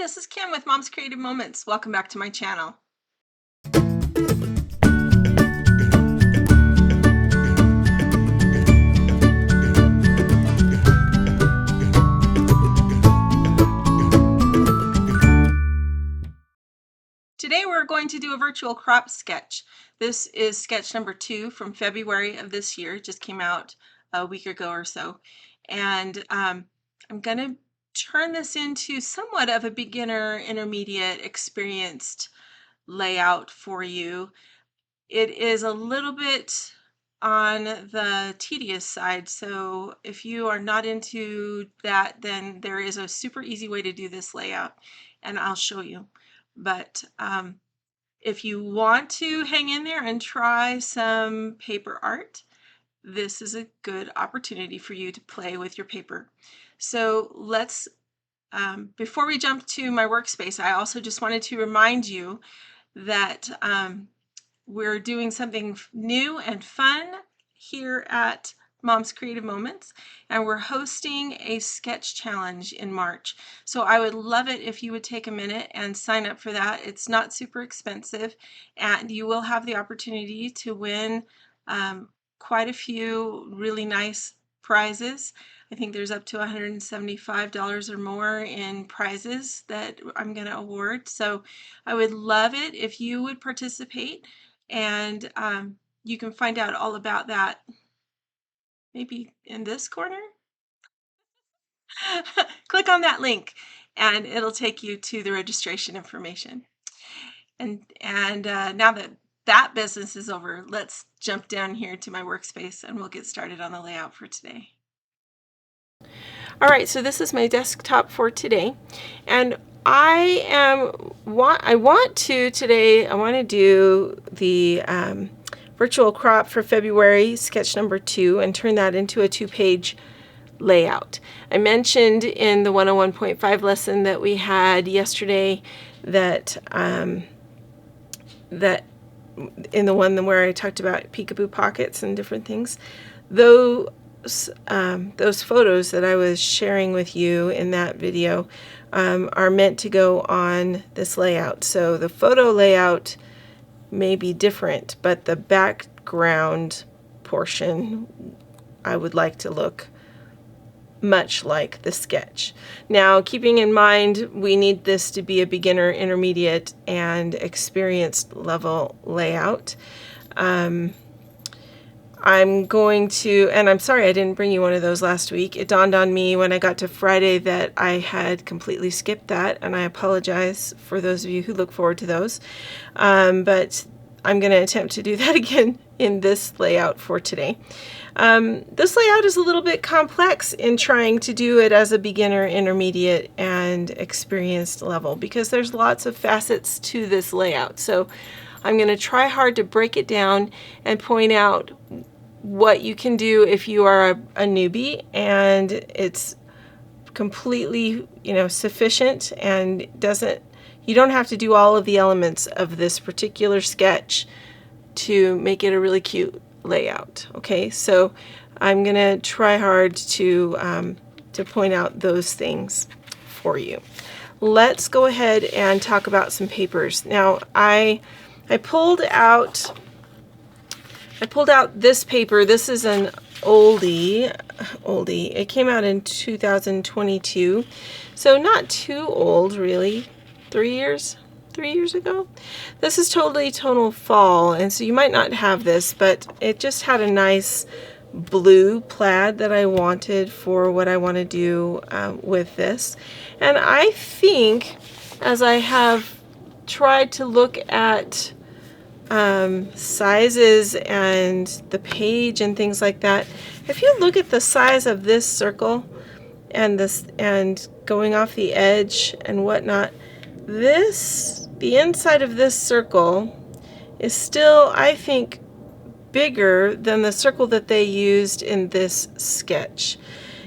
this is Kim with Mom's Creative Moments. Welcome back to my channel. Today we're going to do a virtual crop sketch. This is sketch number 2 from February of this year. It just came out a week ago or so. And I'm going to turn this into somewhat of a beginner, intermediate, experienced layout for you. It is a little bit on the tedious side, so if you are not into that, then there is a super easy way to do this layout, and I'll show you. But if you want to hang in there and try some paper art, this is a good opportunity for you to play with your paper. So let's, before we jump to my workspace, I also just wanted to remind you that we're doing something new and fun here at Mom's Creative Moments, and we're hosting a sketch challenge in March. So I would love it if you would take a minute and sign up for that. It's not super expensive, and you will have the opportunity to win quite a few really nice prizes. I think there's up to $175 or more in prizes that I'm going to award. So I would love it if you would participate, and you can find out all about that maybe in this corner. Click on that link and it'll take you to the registration information. And now that that business is over, let's jump down here to my workspace and we'll get started on the layout for today. All right, so this is my desktop for today, and I want to do the virtual crop for February, sketch number 2, and turn that into a 2-page layout. I mentioned in the 101.5 lesson that we had yesterday that that in the one where I talked about peekaboo pockets and different things, those photos that I was sharing with you in that video are meant to go on this layout. So the photo layout may be different, but the background portion I would like to look much like the sketch. Now, keeping in mind we need this to be a beginner, intermediate, and experienced level layout. I'm going to, and I'm sorry I didn't bring you one of those last week. It dawned on me when I got to Friday that I had completely skipped that, and I apologize for those of you who look forward to those. But I'm going to attempt to do that again in this layout for today. This layout is a little bit complex in trying to do it as a beginner, intermediate, and experienced level because there's lots of facets to this layout. So I'm going to try hard to break it down and point out what you can do if you are a newbie and it's completely, sufficient and you don't have to do all of the elements of this particular sketch to make it a really cute layout. Okay, so I'm going to try hard to point out those things for you. Let's go ahead and talk about some papers. Now, I pulled out this paper. This is an oldie. It came out in 2022, so not too old really. 3 years ago. This is totally tonal fall, and so you might not have this, but it just had a nice blue plaid that I wanted for what I want to do with this. And I think as I have tried to look at sizes and the page and things like that, if you look at the size of this circle and going off the edge and whatnot, the inside of this circle is still, I think, bigger than the circle that they used in this sketch.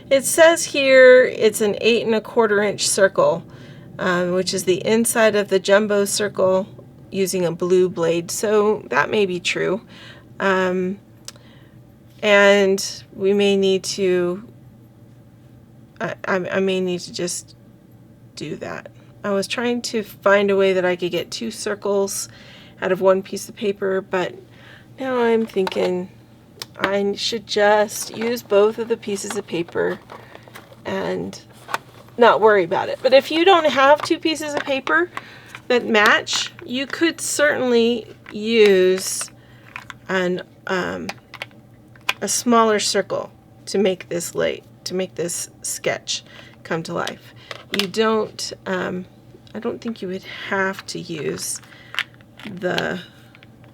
It says here it's an 8 1/4 inch circle, which is the inside of the jumbo circle using a blue blade, so that may be true. And we may need to, I may need to just do that. I was trying to find a way that I could get 2 circles out of 1 piece of paper, but now I'm thinking I should just use both of the pieces of paper and not worry about it. But if you don't have 2 pieces of paper that match, you could certainly use a smaller circle to make this sketch come to life. You don't, I don't think you would have to use the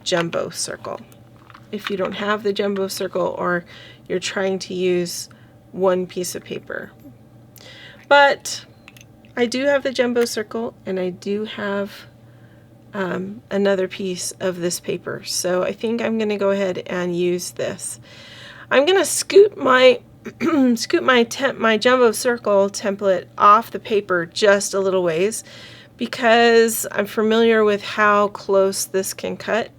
jumbo circle. If you don't have the jumbo circle or you're trying to use 1 piece of paper. But I do have the jumbo circle, and I do have another piece of this paper. So I think I'm going to go ahead and use this. I'm going to scoot my my jumbo circle template off the paper just a little ways because I'm familiar with how close this can cut,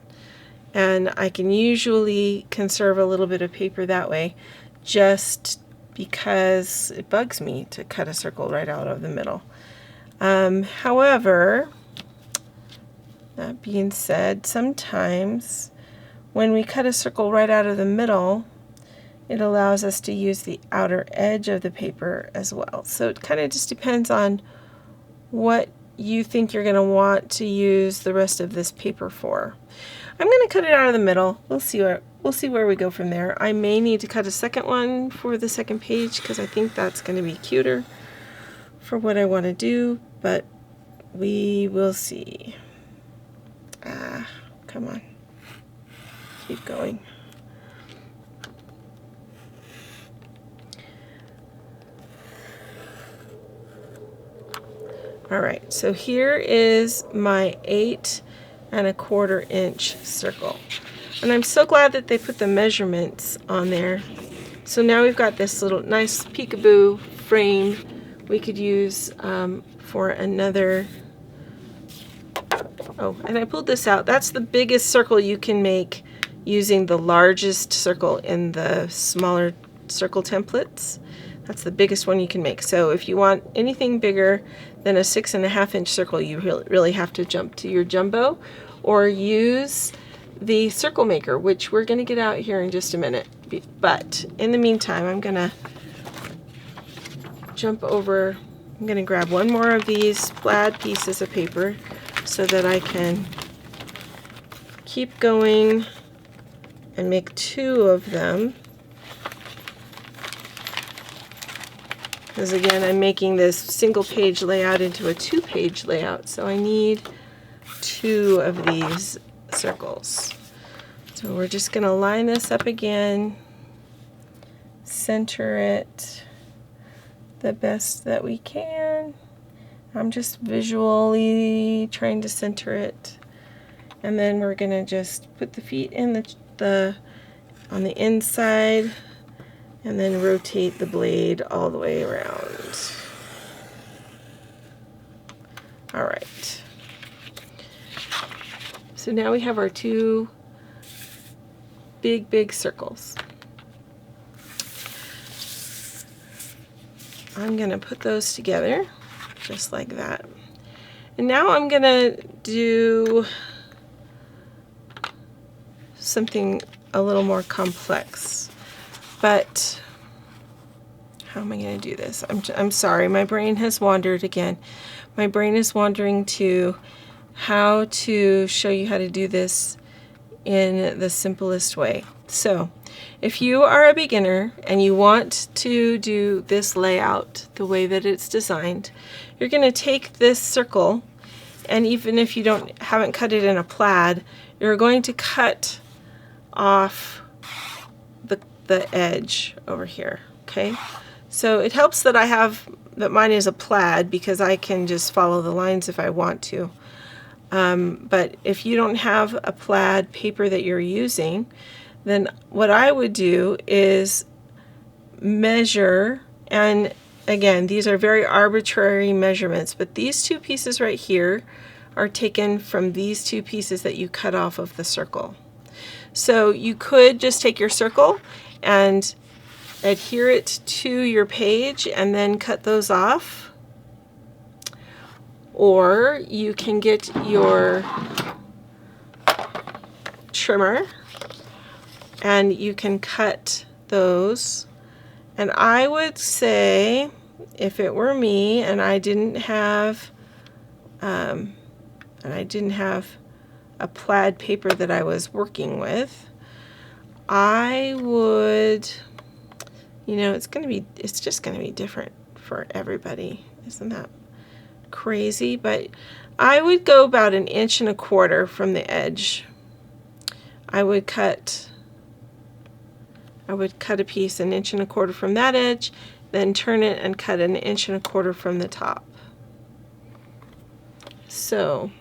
and I can usually conserve a little bit of paper that way just because it bugs me to cut a circle right out of the middle. However, that being said, sometimes when we cut a circle right out of the middle, it allows us to use the outer edge of the paper as well. So it kind of just depends on what you think you're going to want to use the rest of this paper for. I'm going to cut it out of the middle. We'll see where we go from there. I may need to cut a second one for the second page because I think that's going to be cuter for what I want to do, but we will see. Come on. Keep going. Alright, so here is my 8 1/4 inch circle. And I'm so glad that they put the measurements on there. So now we've got this little nice peekaboo frame we could use for another. Oh, and I pulled this out. That's the biggest circle you can make using the largest circle in the smaller circle templates. That's the biggest one you can make. So if you want anything bigger than a 6 1/2 inch circle, you really have to jump to your jumbo or use the circle maker, which we're going to get out here in just a minute. But in the meantime, I'm going to jump over. I'm going to grab one more of these plaid pieces of paper so that I can keep going and make 2 of them. Because again, I'm making this single page layout into a 2-page layout, so I need 2 of these circles. So we're just going to line this up again, center it the best that we can. I'm just visually trying to center it, and then we're going to just put the feet in on the inside, and then rotate the blade all the way around. All right. So now we have our 2 big circles. I'm going to put those together just like that. And now I'm going to do something a little more complex. But how am I going to do this? I'm sorry, my brain has wandered again. My brain is wandering to how to show you how to do this in the simplest way. So if you are a beginner and you want to do this layout the way that it's designed, you're going to take this circle, and even if you haven't cut it in a plaid, you're going to cut off the edge over here. Okay, so it helps that mine is a plaid because I can just follow the lines if I want to. But if you don't have a plaid paper that you're using, then what I would do is measure, and again, these are very arbitrary measurements, but these 2 pieces right here are taken from these 2 pieces that you cut off of the circle. So you could just take your circle and adhere it to your page and then cut those off. Or you can get your trimmer and you can cut those. And I would say, if it were me and I didn't have a plaid paper that I was working with, I would, you know, it's just gonna be different for everybody. Isn't that crazy? But I would go about 1.25 inches from the edge. I would cut a piece 1.25 inches from that edge, then turn it and cut 1.25 inches from the top. So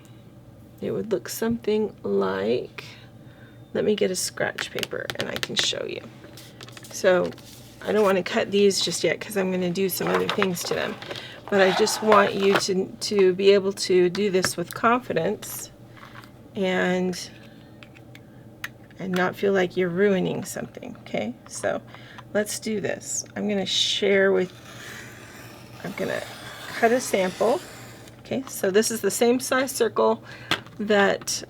it would look something like, let me get a scratch paper and I can show you. So I don't want to cut these just yet because I'm going to do some other things to them. But I just want you to be able to do this with confidence and not feel like you're ruining something, okay? So let's do this. I'm going to cut a sample. Okay, so this is the same size circle that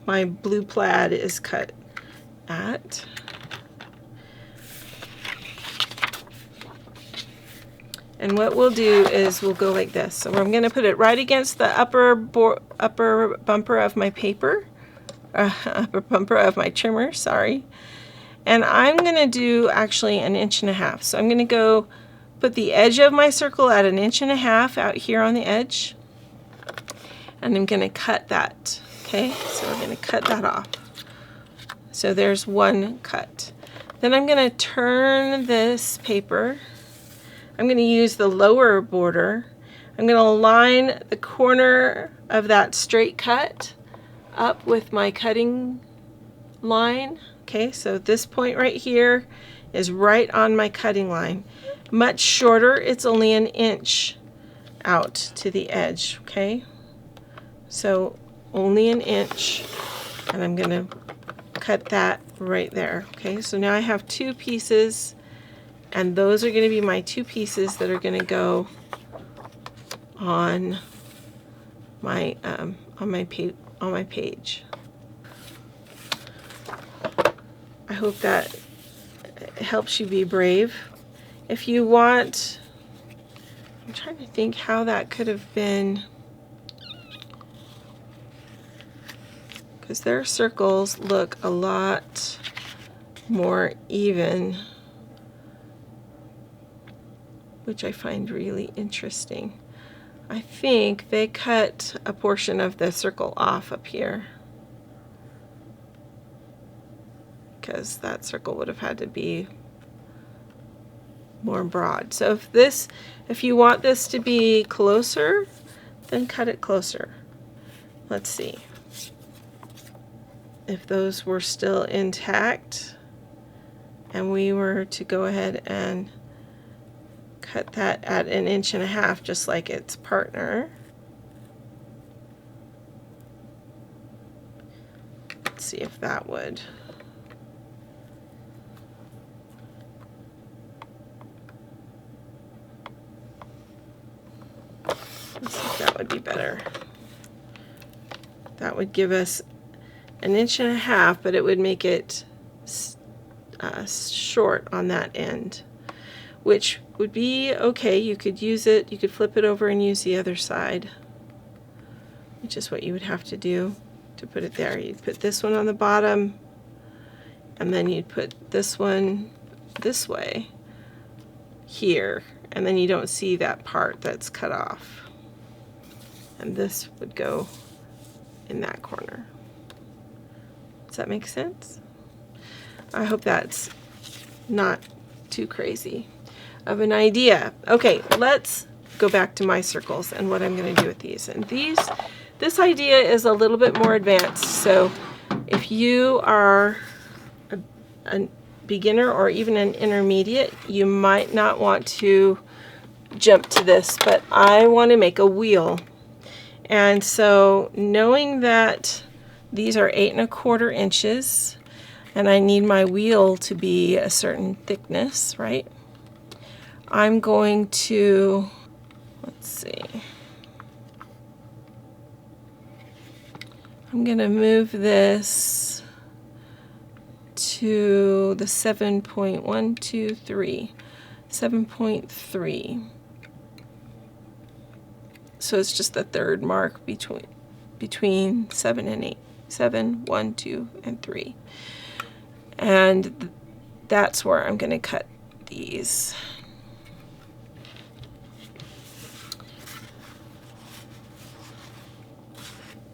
my blue plaid is cut at. And what we'll do is we'll go like this. So I'm going to put it right against the upper bumper of my paper, upper bumper of my trimmer, sorry. And I'm going to do actually 1.5 inches. So I'm going to go put the edge of my circle at 1.5 inches out here on the edge. And I'm going to cut that. Okay, so we're going to cut that off. So there's one cut. Then I'm going to turn this paper. I'm going to use the lower border. I'm going to align the corner of that straight cut up with my cutting line. Okay, so this point right here is right on my cutting line. Much shorter, it's only 1 inch out to the edge, okay? So only 1 inch, and I'm going to cut that right there. Okay, so now I have 2 pieces, and those are going to be my 2 pieces that are going to go on my page. I hope that helps you be brave. If you want, I'm trying to think how that could have been, because their circles look a lot more even, which I find really interesting. I think they cut a portion of the circle off up here, because that circle would have had to be more broad. So if you want this to be closer, then cut it closer. Let's see if those were still intact and we were to go ahead and cut that at 1.5 inches, just like its partner. Let's see if that would. Let's see if that would be better. That would give us 1.5 inches, but it would make it short on that end, which would be okay. You could use it, you could flip it over and use the other side, which is what you would have to do to put it there. You'd put this one on the bottom, and then you'd put this one this way here, and then you don't see that part that's cut off. And this would go in that corner. Does that make sense? I hope that's not too crazy of an idea. Okay, let's go back to my circles and what I'm going to do with these. And this idea is a little bit more advanced. So if you are a beginner or even an intermediate, you might not want to jump to this, but I want to make a wheel. And so knowing that these are 8¼ inches and I need my wheel to be a certain thickness, right? I'm going to, let's see, I'm going to move this to the 7.123, 7.3. So it's just the third mark between 7 and 8. 7, 1, 2, and 3. And that's where I'm going to cut these.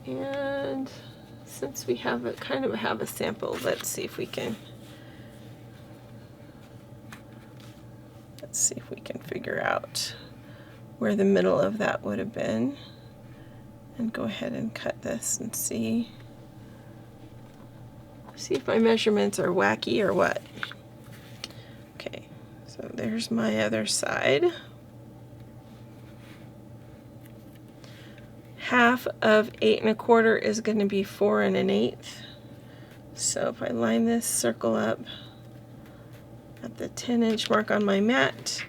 And since we have a kind of have a sample, let's see if we can figure out where the middle of that would have been, and go ahead and cut this and see if my measurements are wacky or what. Okay, so there's my other side. Half of 8 1/4 is going to be 4 1/8. So if I line this circle up at the 10-inch mark on my mat,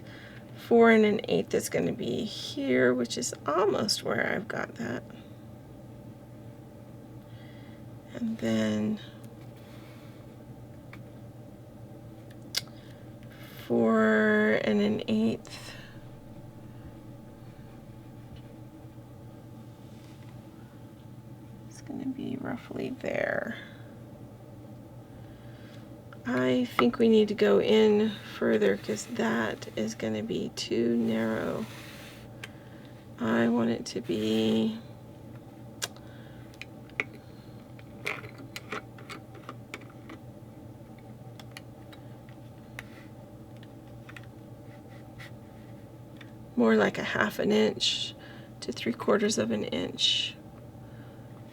4 1/8 is going to be here, which is almost where I've got that. And then 4 1/8. Going to be roughly there. I think we need to go in further because that is going to be too narrow. I want it to be more like a 1/2 inch to 3/4 of an inch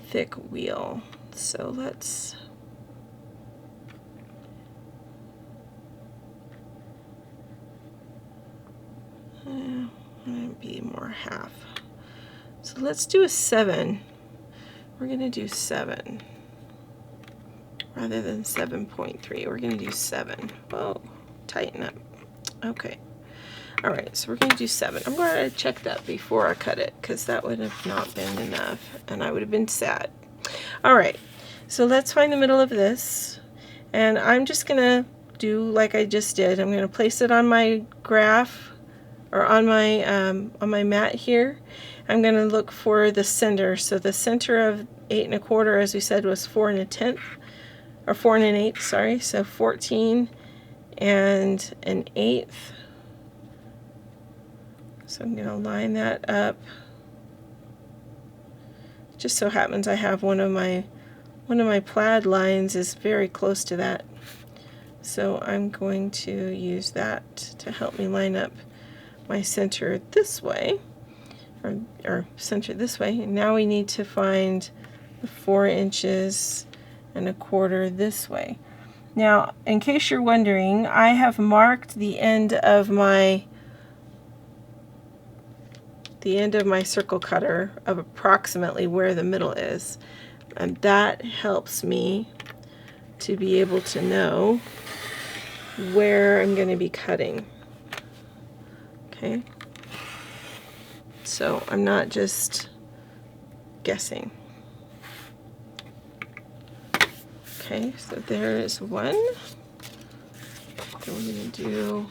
thick wheel. So let's be more half. So let's do a 7. We're going to do 7 rather than 7.3. We're going to do 7. Whoa, tighten up. Okay. All right, so we're going to do 7. I'm going to check that before I cut it because that would have not been enough and I would have been sad. All right, so let's find the middle of this, and I'm just going to do like I just did. I'm going to place it on my graph or on my mat here. I'm going to look for the center. So the center of 8 1/4, as we said, was 4 1/10, or 4 1/8, sorry. So 14 and an 1/8. So I'm going to line that up. Just so happens I have one of my plaid lines is very close to that. So I'm going to use that to help me line up my center this way, or center this way. And now we need to find the 4 1/4 inches this way. Now, in case you're wondering, I have marked the end of my circle cutter of approximately where the middle is, and that helps me to be able to know where I'm going to be cutting. Okay, so I'm not just guessing. Okay, so there is one. Then we're going to do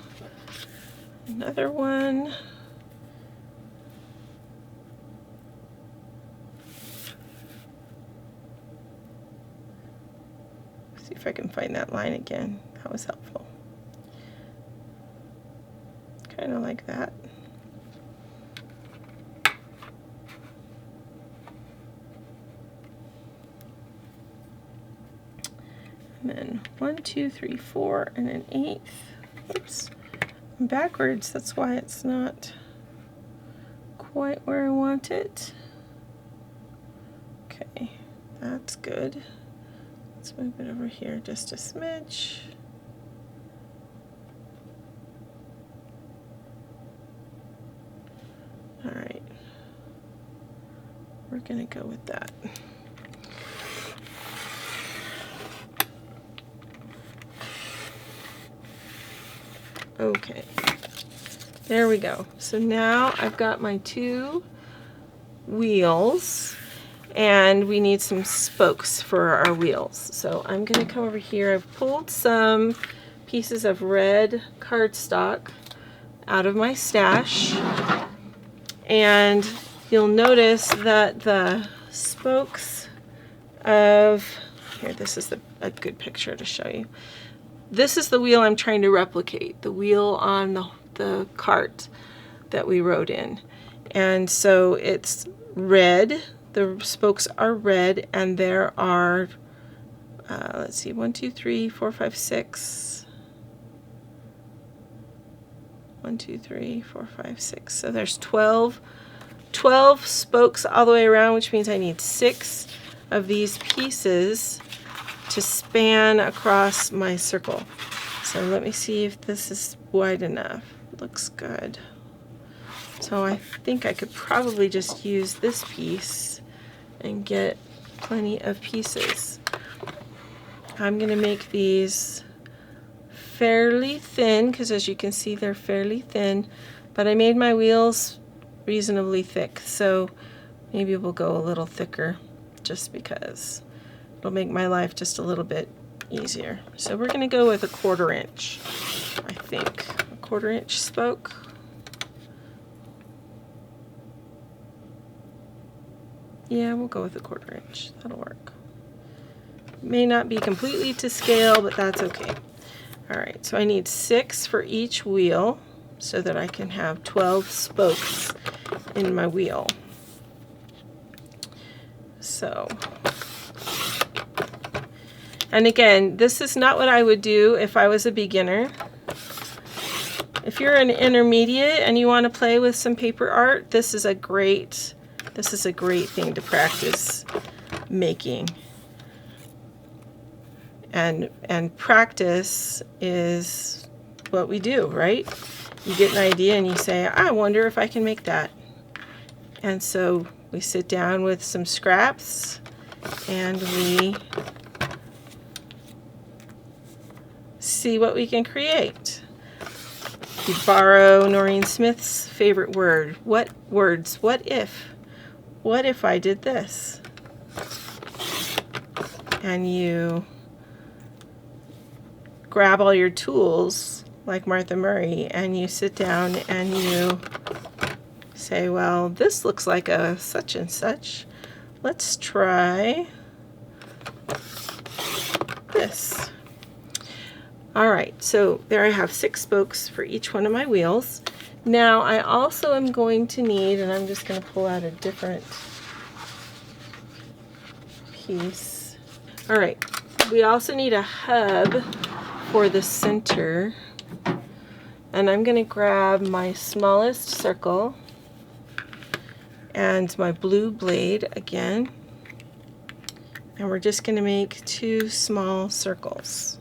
another one. See if I can find that line again. That was helpful. Kind of like that. And then 1, 2, 3, 4, and an 1/8. Oops, I'm backwards. That's why it's not quite where I want it. Okay, that's good. Let's move it over here just a smidge. All right, we're gonna go with that. Okay, there we go. So now I've got my 2 wheels, and we need some spokes for our wheels. So I'm going to come over here. I've pulled some pieces of red cardstock out of my stash, and you'll notice that the spokes of, here, this is a good picture to show you. This is the wheel I'm trying to replicate, the wheel on the cart that we rode in. And so it's red, the spokes are red, and there are, let's see, 1, 2, 3, 4, 5, 6. 1, 2, 3, 4, 5, 6. So there's 12 spokes all the way around, which means I need 6 of these pieces to span across my circle. So let me see if this is wide enough. Looks good. So I think I could probably just use this piece and get plenty of pieces. I'm going to make these fairly thin, because as you can see they're fairly thin, but I made my wheels reasonably thick, so maybe we'll go a little thicker just because it'll make my life just a little bit easier. So we're going to go with 1/4 inch, I think. 1/4 inch spoke. Yeah, we'll go with 1/4 inch. That'll work. May not be completely to scale, but that's okay. Alright, so I need 6 for each wheel so that I can have 12 spokes in my wheel. So, and again, this is not what I would do if I was a beginner. If you're an intermediate and you want to play with some paper art, this is a great thing to practice making. And practice is what we do, right? You get an idea and you say, I wonder if I can make that. And so we sit down with some scraps and we see what we can create. You borrow Noreen Smith's favorite word. What words? What if? What if I did this? And you grab all your tools like Martha Murray and you sit down and you say, well, this looks like a such and such. Let's try this. All right, so there I have 6 spokes for each one of my wheels. Now I also am going to need, and I'm just going to pull out a different piece. All right, we also need a hub for the center, and I'm going to grab my smallest circle and my blue blade again, and we're just going to make 2 small circles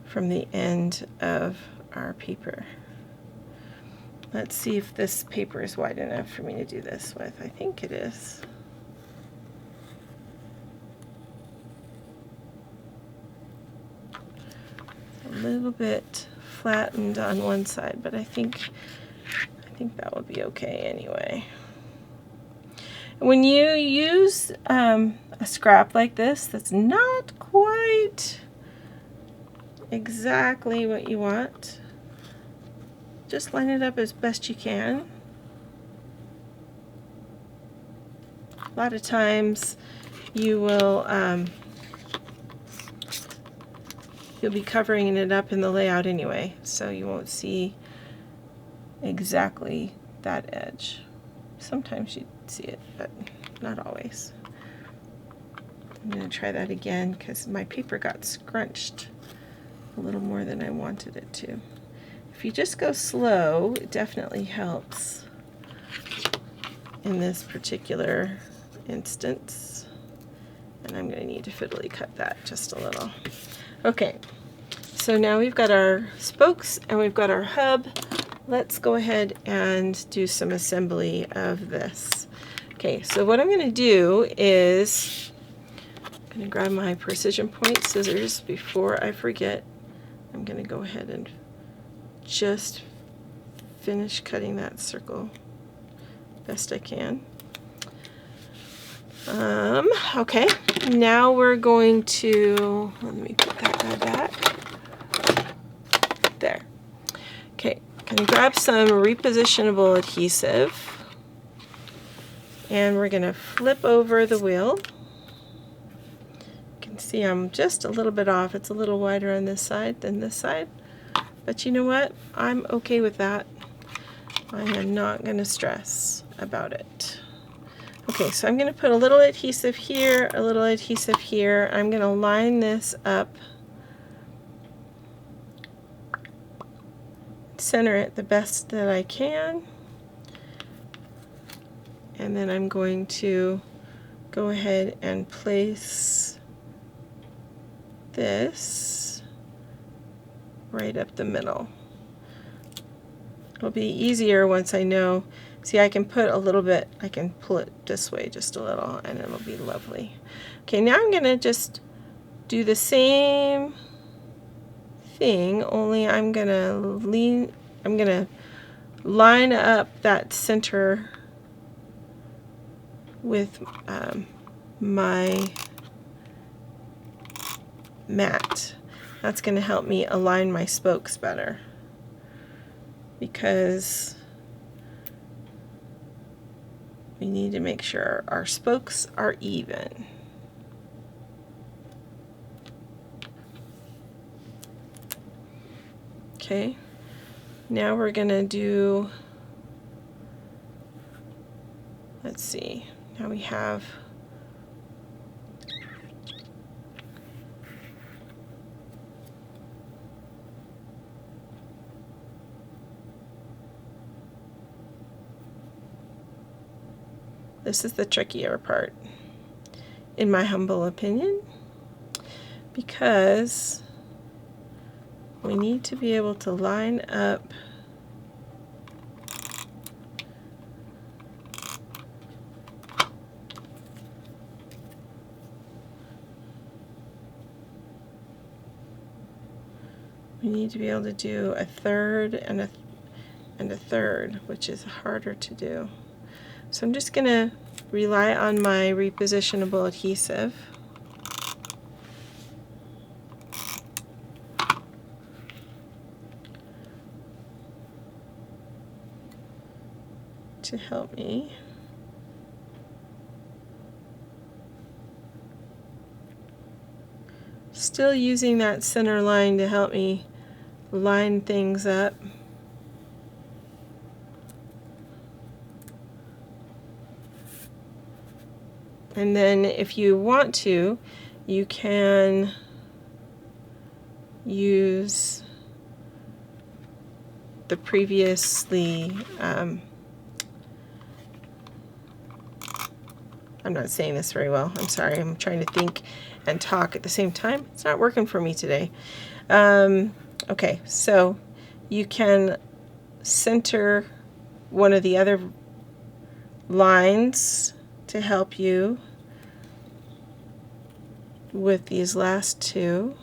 from the end of our paper. Let's see if this paper is wide enough for me to do this with. I think it is. A little bit flattened on one side, but I think that would be okay anyway. When you use a scrap like this that's not quite exactly what you want, just line it up as best you can. A lot of times you will you'll be covering it up in the layout anyway, so you won't see exactly that edge. Sometimes you see it, but not always. I'm going to try that again because my paper got scrunched a little more than I wanted it to. If you just go slow, it definitely helps in this particular instance. And I'm going to need to fiddly cut that just a little. Okay, so now we've got our spokes and we've got our hub. Let's go ahead and do some assembly of this. Okay, so what I'm going to do is I'm going to grab my precision point scissors before I forget. I'm going to go ahead and just finish cutting that circle best I can. Okay, now we're going to, let me put that guy back. There. Okay, I'm gonna grab some repositionable adhesive and we're gonna flip over the wheel. You can see I'm just a little bit off. It's a little wider on this side than this side, but you know what? I'm okay with that. I am not gonna stress about it. Okay, so I'm going to put a little adhesive here, a little adhesive here. I'm going to line this up, center it the best that I can, and then I'm going to go ahead and place this right up the middle. It'll be easier once I know. See, I can put a little bit, I can pull it this way just a little, and it'll be lovely. Okay, now I'm going to just do the same thing, only I'm going to line up that center with my mat. That's going to help me align my spokes better, because we need to make sure our spokes are even. Okay, now we're going to do, let's see, now we have this is the trickier part, in my humble opinion, because we need to be able to line up we need to be able to do a third and a third, which is harder to do. So I'm just going to rely on my repositionable adhesive. To help me. Still using that center line to help me line things up. And then if you want to, you can use the previously, I'm not saying this very well, I'm sorry, I'm trying to think and talk at the same time. It's not working for me today. Okay, so you can center one of the other lines to help you with these last two.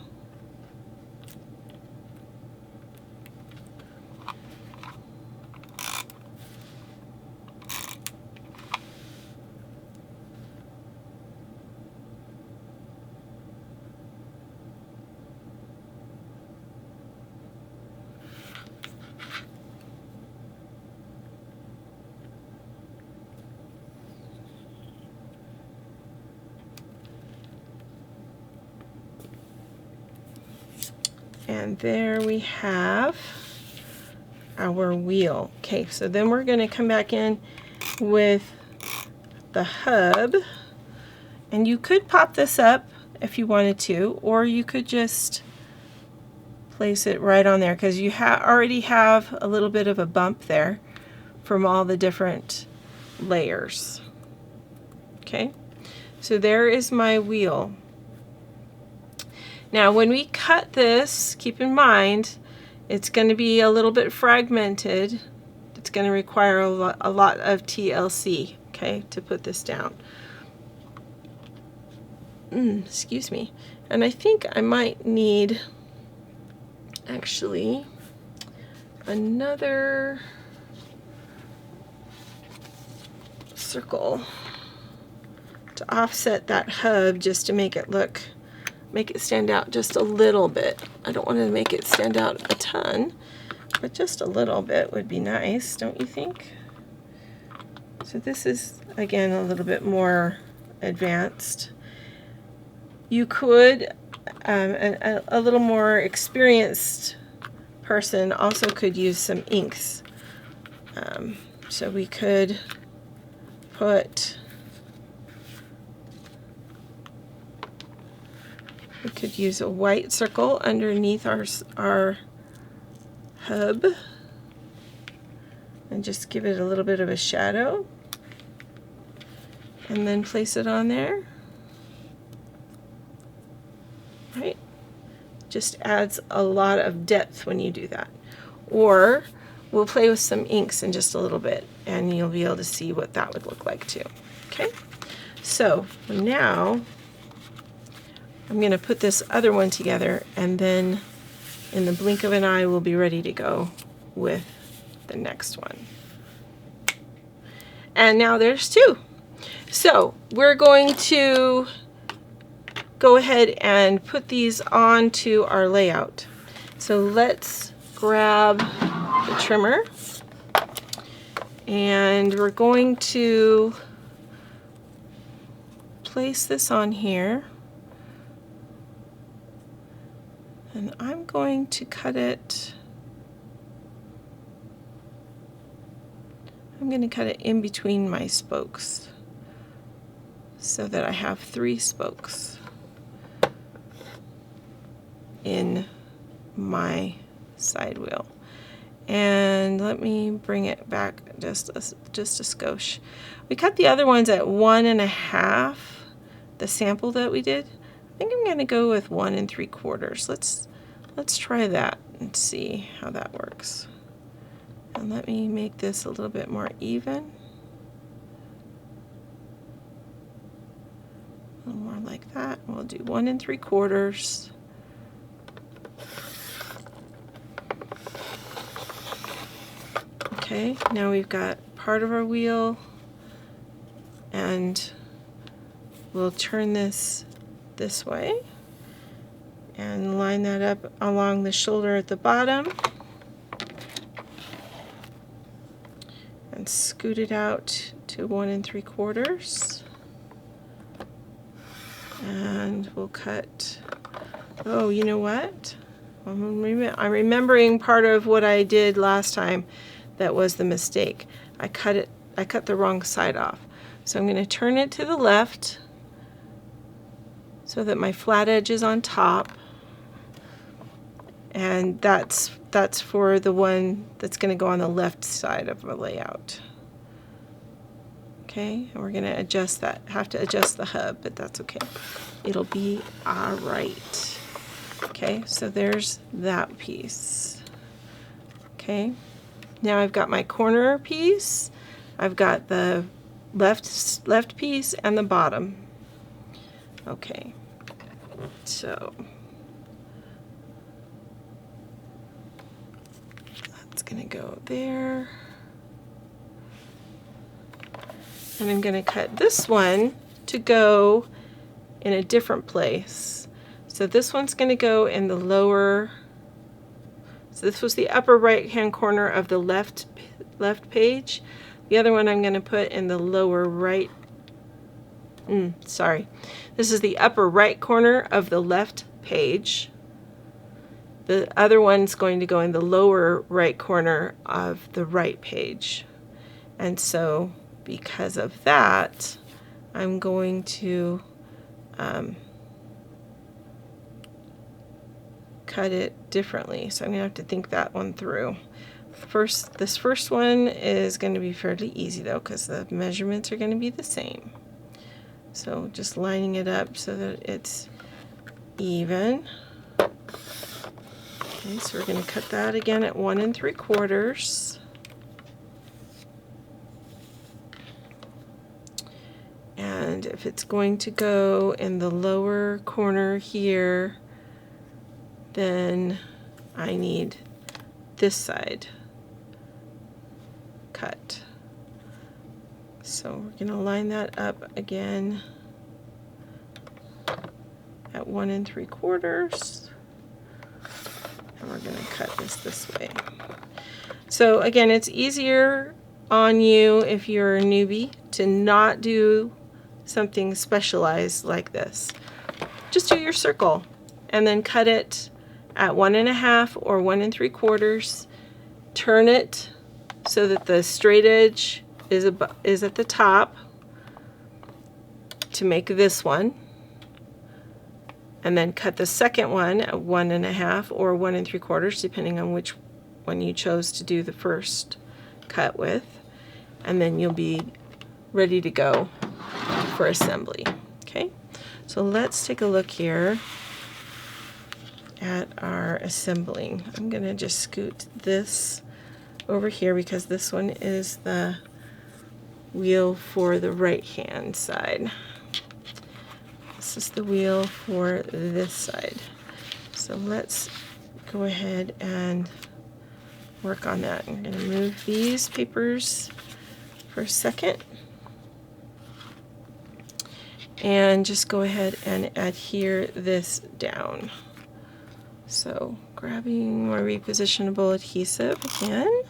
And there we have our wheel. Okay, so then we're going to come back in with the hub, and you could pop this up if you wanted to, or you could just place it right on there, because you already have a little bit of a bump there from all the different layers. Okay, so there is my wheel. Now when we cut this, keep in mind it's going to be a little bit fragmented. It's going to require a lot of TLC, okay, to put this down. Excuse me. And I think I might need actually another circle. to offset that hub just to make it stand out just a little bit. I don't want to make it stand out a ton, but just a little bit would be nice, don't you think? So this is, again, a little bit more advanced. You could, a little more experienced person also could use some inks. So we could use a white circle underneath our hub and just give it a little bit of a shadow, and then place it on there. Right? Just adds a lot of depth when you do that. Or we'll play with some inks in just a little bit, and you'll be able to see what that would look like too. Okay, so now I'm going to put this other one together, and then in the blink of an eye we'll be ready to go with the next one. And now there's two. So we're going to go ahead and put these onto our layout. So let's grab the trimmer, and we're going to place this on here, and I'm going to cut it. I'm going to cut it in between my spokes so that I have 3 spokes in my side wheel. And let me bring it back just a skosh. We cut the other ones at 1.5, the sample that we did. I think I'm going to go with 1 3/4. Let's try that and see how that works. And let me make this a little bit more even. A little more like that. We'll do 1 3/4. Okay, now we've got part of our wheel, and we'll turn this way and line that up along the shoulder at the bottom and scoot it out to 1 3/4. And we'll cut, oh, you know what? I'm remembering part of what I did last time that was the mistake. I cut the wrong side off. So I'm going to turn it to the left so that my flat edge is on top, and that's for the one that's going to go on the left side of the layout. Okay, and we're going to adjust that. Have to adjust the hub, but that's okay. It'll be all right. Okay, so there's that piece. Okay, now I've got my corner piece. I've got the left piece and the bottom. Okay, so that's going to go there. And I'm going to cut this one to go in a different place. So this one's going to go in the lower, so this was the upper right hand corner of the left page. The other one I'm going to put in the lower right, sorry. This is the upper right corner of the left page. The other one's going to go in the lower right corner of the right page. And so because of that, I'm going to cut it differently. So I'm going to have to think that one through. This first one is going to be fairly easy though, because the measurements are going to be the same. So just lining it up so that it's even. Okay, so we're going to cut that again at 1 3/4. And if it's going to go in the lower corner here, then I need this side cut. So we're going to line that up again. 1 3/4. And we're going to cut this way. So again, it's easier on you if you're a newbie to not do something specialized like this. Just do your circle and then cut it at 1 1/2 or 1 3/4. Turn it so that the straight edge is at the top to make this one. And then cut the second one at 1 1/2 or 1 3/4, depending on which one you chose to do the first cut with. And then you'll be ready to go for assembly. Okay, so let's take a look here at our assembling. I'm going to just scoot this over here because this one is the wheel for the right hand side. This is the wheel for this side. So let's go ahead and work on that. I'm going to move these papers for a second and just go ahead and adhere this down. So grabbing my repositionable adhesive again.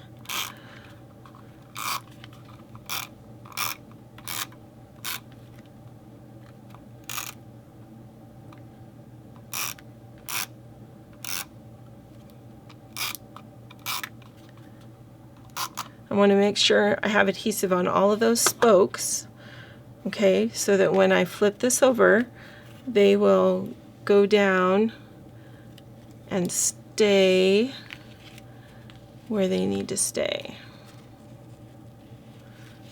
I want to make sure I have adhesive on all of those spokes, okay, so that when I flip this over, they will go down and stay where they need to stay,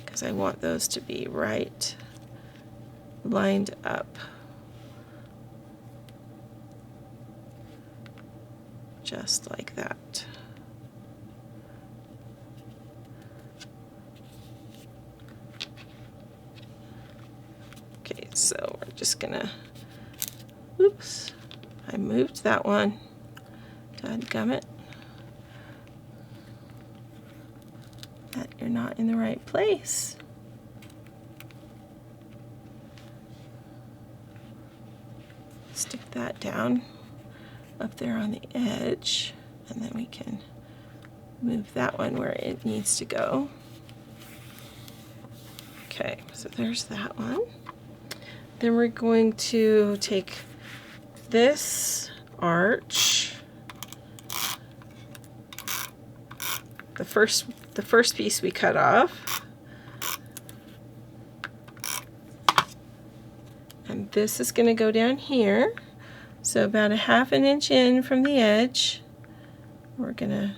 because I want those to be right lined up, just like that. Okay, so we're just gonna, oops, I moved that one. Dadgummit. That you're not in the right place. Stick that down up there on the edge, and then we can move that one where it needs to go. Okay, so there's that one. Then we're going to take this arch, the first piece we cut off, and this is going to go down here, so about 1/2 inch in from the edge. We're going to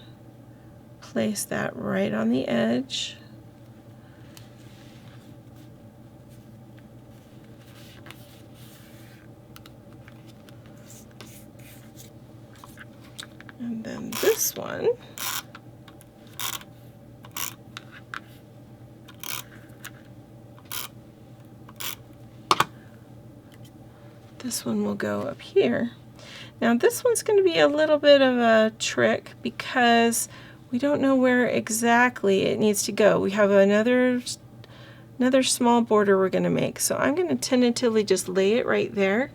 place that right on the edge. And then this one, will go up here. Now this one's going to be a little bit of a trick because we don't know where exactly it needs to go. We have another small border we're going to make, so I'm going to tentatively just lay it right there,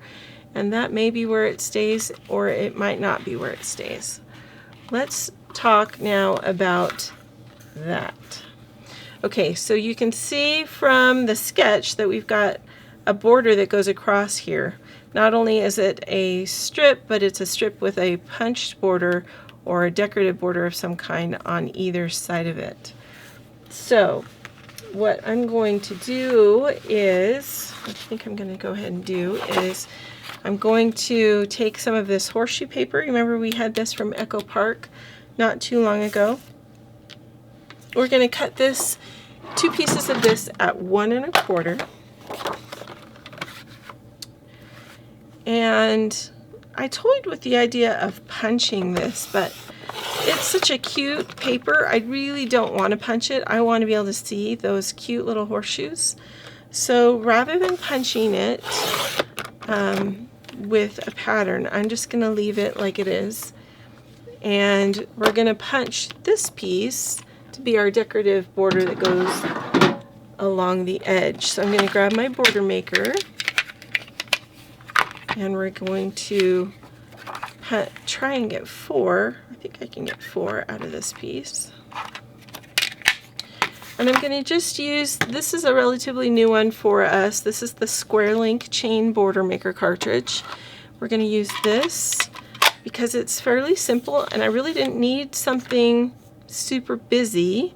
and that may be where it stays, or it might not be where it stays. Let's talk now about that. Okay, so you can see from the sketch that we've got a border that goes across here. Not only is it a strip, but it's a strip with a punched border or a decorative border of some kind on either side of it. So what I'm going to do is, I think I'm going to go ahead and do is, I'm going to take some of this horseshoe paper. Remember we had this from Echo Park not too long ago. We're going to cut this, 2 pieces of this at 1 1/4. And I toyed with the idea of punching this, but it's such a cute paper. I really don't want to punch it. I want to be able to see those cute little horseshoes. So rather than punching it with a pattern, I'm just going to leave it like it is. And we're going to punch this piece to be our decorative border that goes along the edge. So I'm going to grab my border maker and we're going to try and get 4. I think I can get 4 out of this piece. And I'm going to just use, this is a relatively new one for us. This is the Square Link Chain Border Maker cartridge. We're going to use this because it's fairly simple, and I really didn't need something super busy.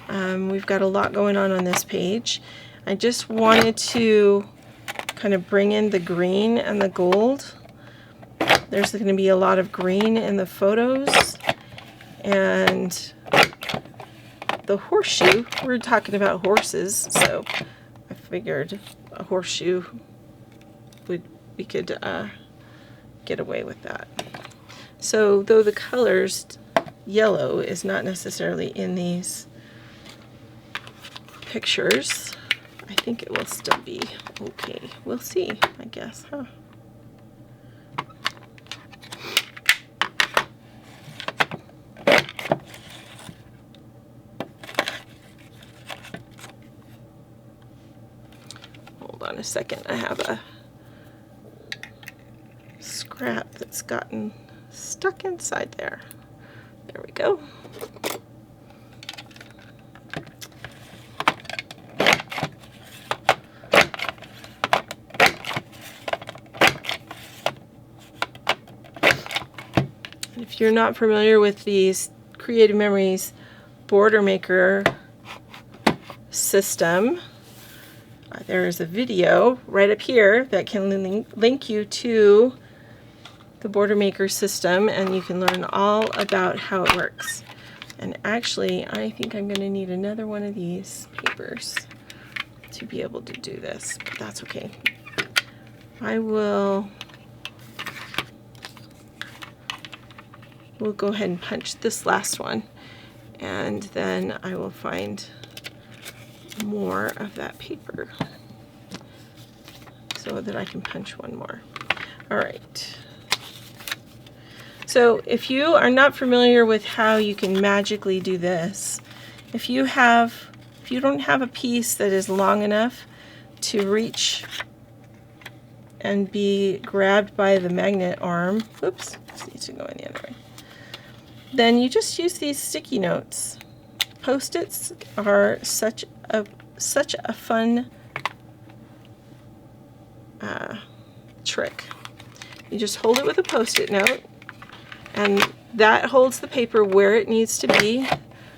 We've got a lot going on this page. I just wanted to kind of bring in the green and the gold. There's going to be a lot of green in the photos, and the horseshoe, we're talking about horses, so I figured a horseshoe we could get away with that. So though the colors, yellow is not necessarily in these pictures, I think it will still be okay. We'll see, I guess, huh? Hold on a second, I have a scrap that's gotten stuck inside there. There we go. If you're not familiar with these Creative Memories border maker system, there is a video right up here that can link you to the border maker system, and you can learn all about how it works. And actually, I think I'm going to need another one of these papers to be able to do this, but that's okay. We'll go ahead and punch this last one, and then I will find more of that paper so that I can punch one more. All right. So if you are not familiar with how you can magically do this, if you don't have a piece that is long enough to reach and be grabbed by the magnet arm, oops, this needs to go in the other way, then you just use these sticky notes. Post-its are such a fun trick. You just hold it with a Post-it note, and that holds the paper where it needs to be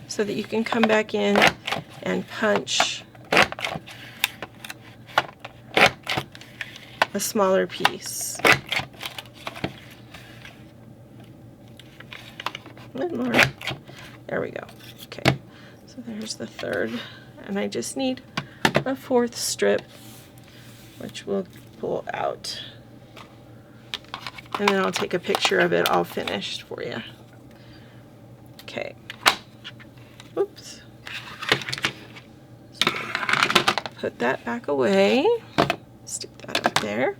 so that you can come back in and punch a smaller piece. And more. There we go. Okay, so there's the third, and I just need a 4th strip, which we'll pull out, and then I'll take a picture of it all finished for you. Okay. Oops. So put that back away. Stick that up there.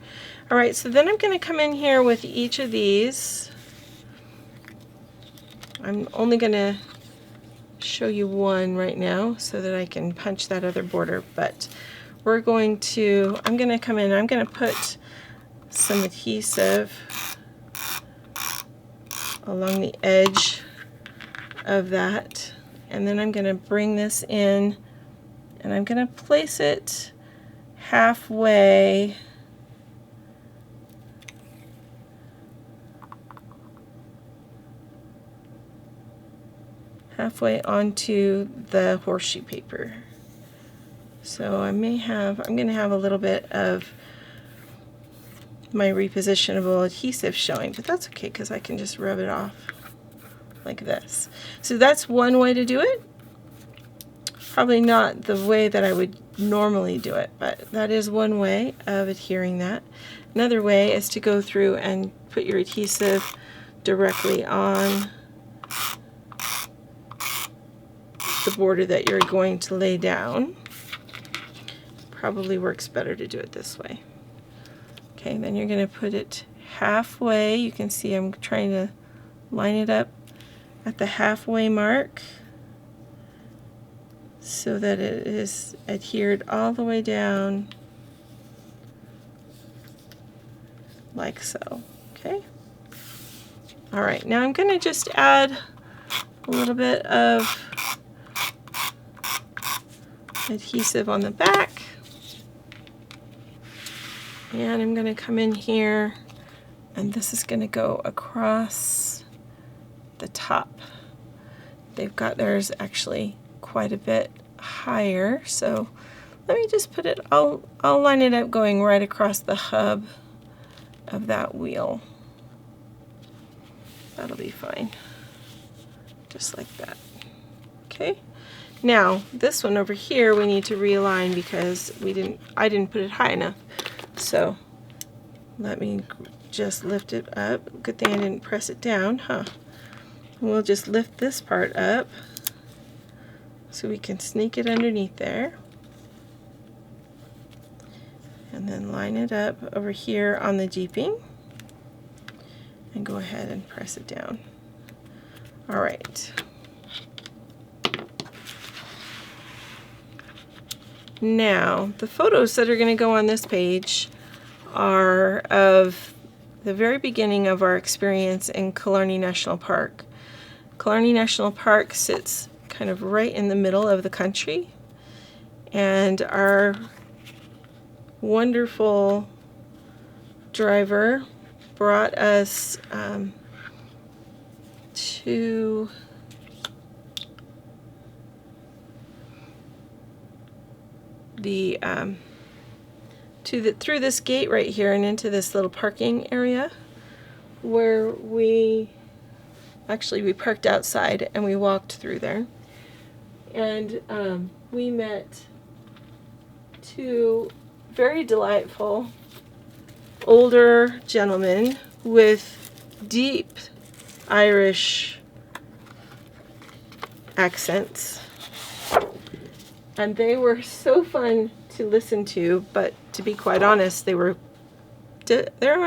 All right, so then I'm going to come in here with each of these. I'm only going to show you one right now so that I can punch that other border, but I'm going to come in, I'm going to put some adhesive along the edge of that, and then I'm going to bring this in, and I'm going to place it halfway onto the horseshoe paper. So I'm going to have a little bit of my repositionable adhesive showing, but that's okay because I can just rub it off like this. So that's one way to do it. Probably not the way that I would normally do it, but that is one way of adhering that. Another way is to go through and put your adhesive directly on the border that you're going to lay down. Probably works better to do it this way. Okay, then you're going to put it halfway. You can see I'm trying to line it up at the halfway mark so that it is adhered all the way down like so. Okay. All right, now I'm going to just add a little bit of adhesive on the back. And I'm going to come in here, and this is going to go across the top. They've got theirs actually quite a bit higher, so let me just put it, I'll line it up going right across the hub of that wheel. That'll be fine. Just like that. Okay. Now, this one over here we need to realign because I didn't put it high enough. So let me just lift it up. Good thing I didn't press it down, huh? We'll just lift this part up so we can sneak it underneath there. And then line it up over here on the jeeping and go ahead and press it down. All right. Now, the photos that are going to go on this page are of the very beginning of our experience in Killarney National Park. Killarney National Park sits kind of right in the middle of the country, and our wonderful driver brought us to through this gate right here and into this little parking area where we parked outside and we walked through there, and we met two very delightful older gentlemen with deep Irish accents, and they were so fun to listen to, but to be quite honest, they were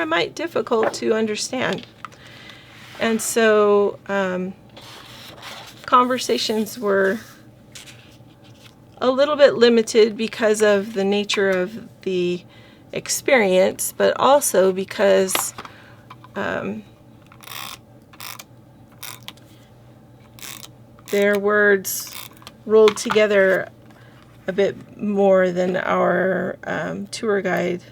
might difficult to understand. And so conversations were a little bit limited because of the nature of the experience, but also because their words rolled together a bit more than our tour guide,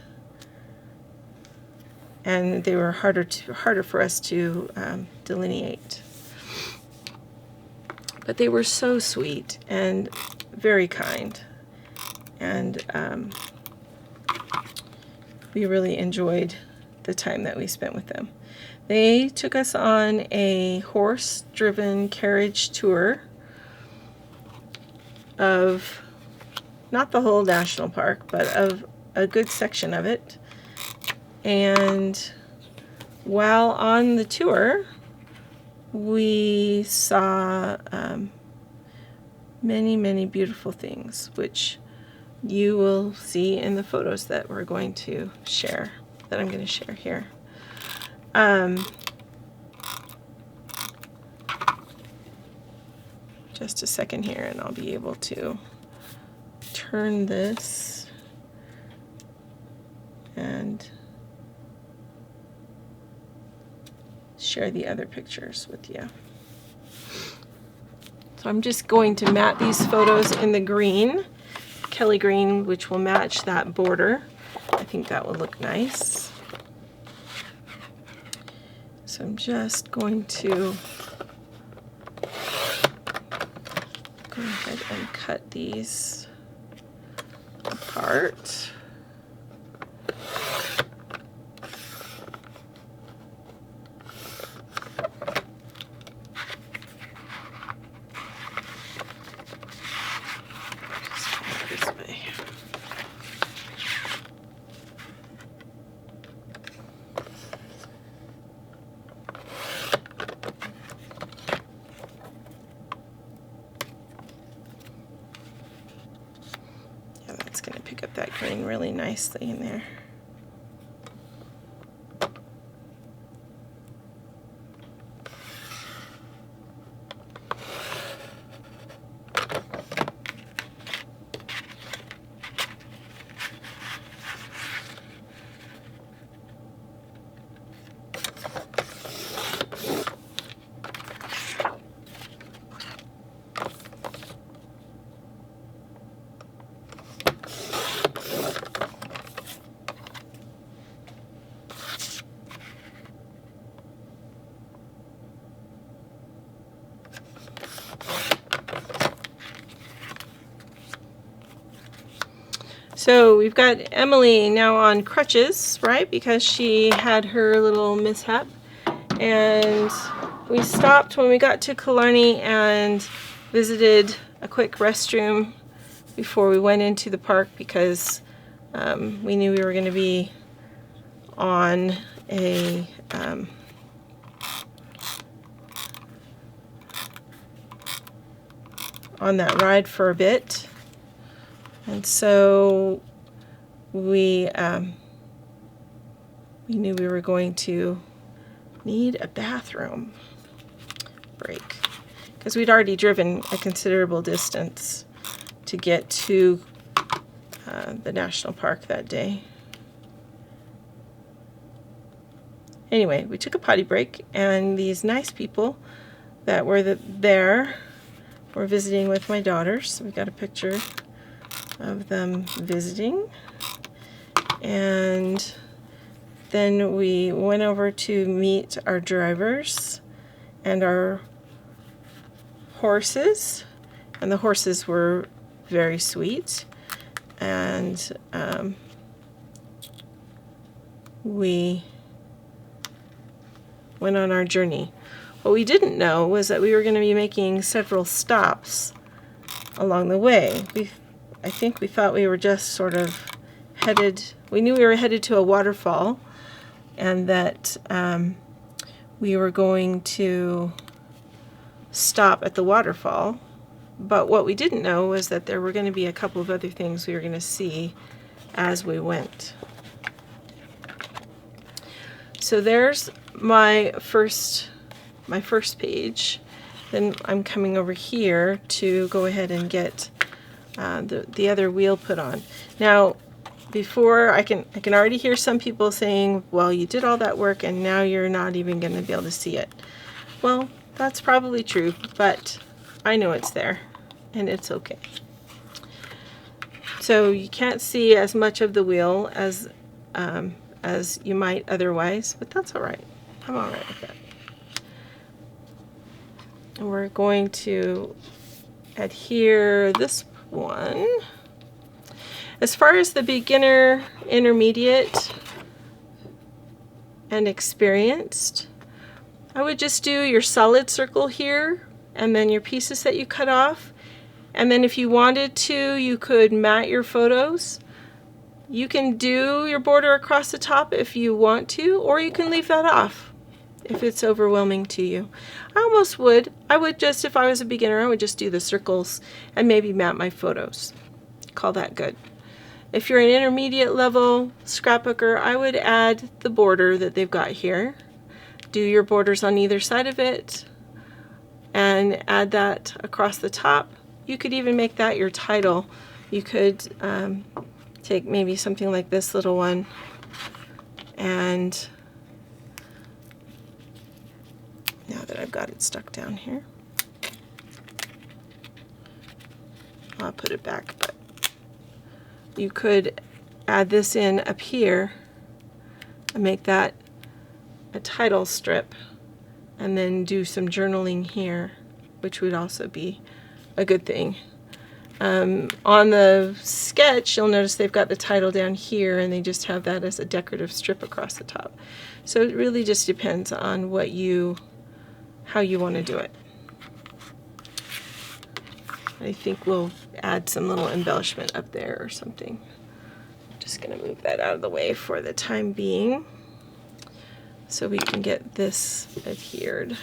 and they were harder for us to delineate. But they were so sweet and very kind, and we really enjoyed the time that we spent with them. They took us on a horse-driven carriage tour of not the whole national park, but of a good section of it. And while on the tour, we saw many, many beautiful things, which you will see in the photos that we're going to share, that I'm going to share here. Just a second here and I'll be able to turn this and share the other pictures with you. So I'm just going to mat these photos in the green, Kelly green, which will match that border. I think that will look nice. So I'm just going to go ahead and cut these apart. Pick up that green really nicely in there. So we've got Emily now on crutches, right? Because she had her little mishap. And we stopped when we got to Killarney and visited a quick restroom before we went into the park because we knew we were going to be on a on that ride for a bit. And so we knew we were going to need a bathroom break because we'd already driven a considerable distance to get to the national park that day. Anyway, we took a potty break, and these nice people that were there were visiting with my daughters. We got a picture of them visiting. And then we went over to meet our drivers and our horses. And the horses were very sweet. And we went on our journey. What we didn't know was that we were going to be making several stops along the way. I think we thought we were just sort of headed, we knew we were headed to a waterfall and that we were going to stop at the waterfall. But what we didn't know was that there were going to be a couple of other things we were going to see as we went. So there's my first page. Then I'm coming over here to go ahead and get the other wheel put on. Now, before I can already hear some people saying, well, you did all that work and now you're not even going to be able to see it. Well, that's probably true, but I know it's there and it's okay. So you can't see as much of the wheel as you might otherwise, but that's all right. I'm all right with that. And we're going to adhere this one. As far as the beginner, intermediate, and experienced, I would just do your solid circle here and then your pieces that you cut off. And then if you wanted to, you could mat your photos. You can do your border across the top if you want to, or you can leave that off if it's overwhelming to you. I would just, if I was a beginner, I would just do the circles and maybe mat my photos. Call that good. If you're an intermediate level scrapbooker, I would add the border that they've got here. Do your borders on either side of it and add that across the top. You could even make that your title. You could take maybe something like this little one and now that I've got it stuck down here, I'll put it back, but you could add this in up here and make that a title strip and then do some journaling here, which would also be a good thing. On the sketch, you'll notice they've got the title down here and they just have that as a decorative strip across the top. So it really just depends on how you want to do it. I think we'll add some little embellishment up there or something. I'm just going to move that out of the way for the time being so we can get this adhered.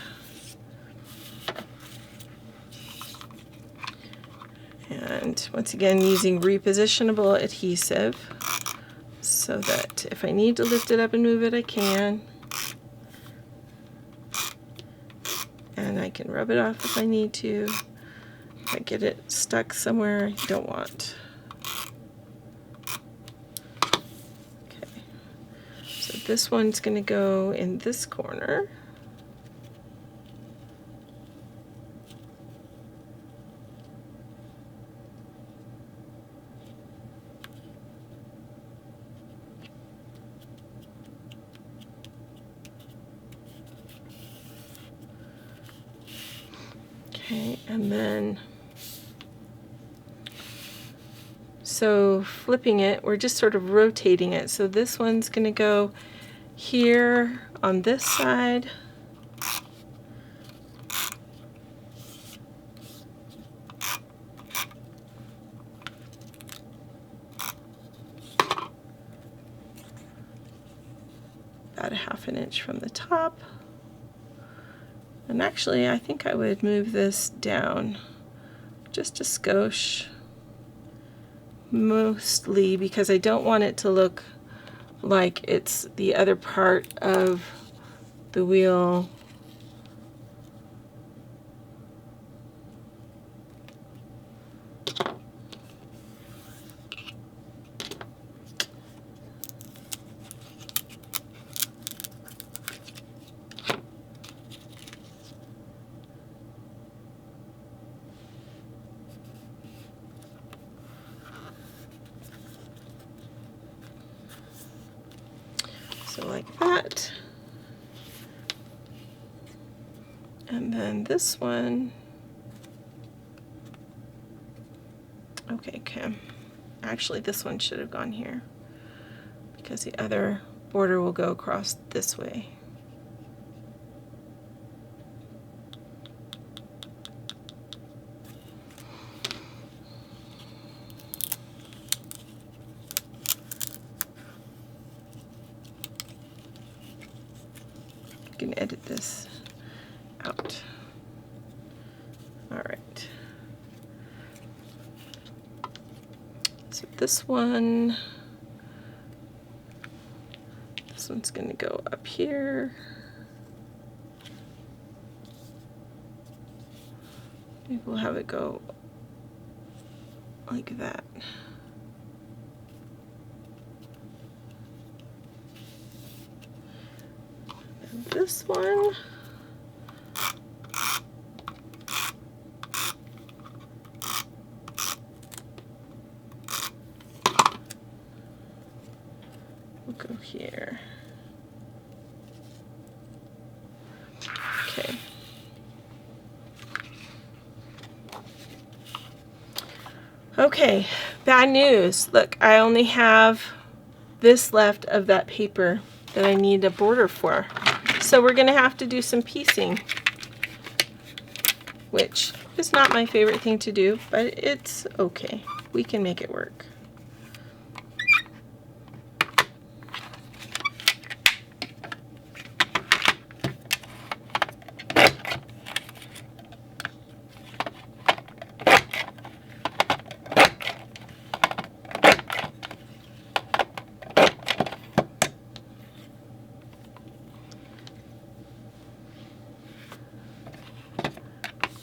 And once again, using repositionable adhesive so that if I need to lift it up and move it, I can. And I can rub it off if I need to. If I get it stuck somewhere I don't want. Okay, so this one's going to go in this corner. Okay, and then So flipping it, we're just sort of rotating it. So this one's going to go here on this side. About a ½ inch from the top. And actually, I think I would move this down just a skosh, mostly because I don't want it to look like it's the other part of the wheel. So like that. And then this one, okay, actually this one should have gone here because the other border will go across this way. I can edit this out. All right. So this one's going to go up here. Maybe we'll have it go like that. And this one, we'll go here. Okay. Okay, bad news. Look, I only have this left of that paper that I need a border for. So we're going to have to do some piecing, which is not my favorite thing to do, but it's okay. We can make it work.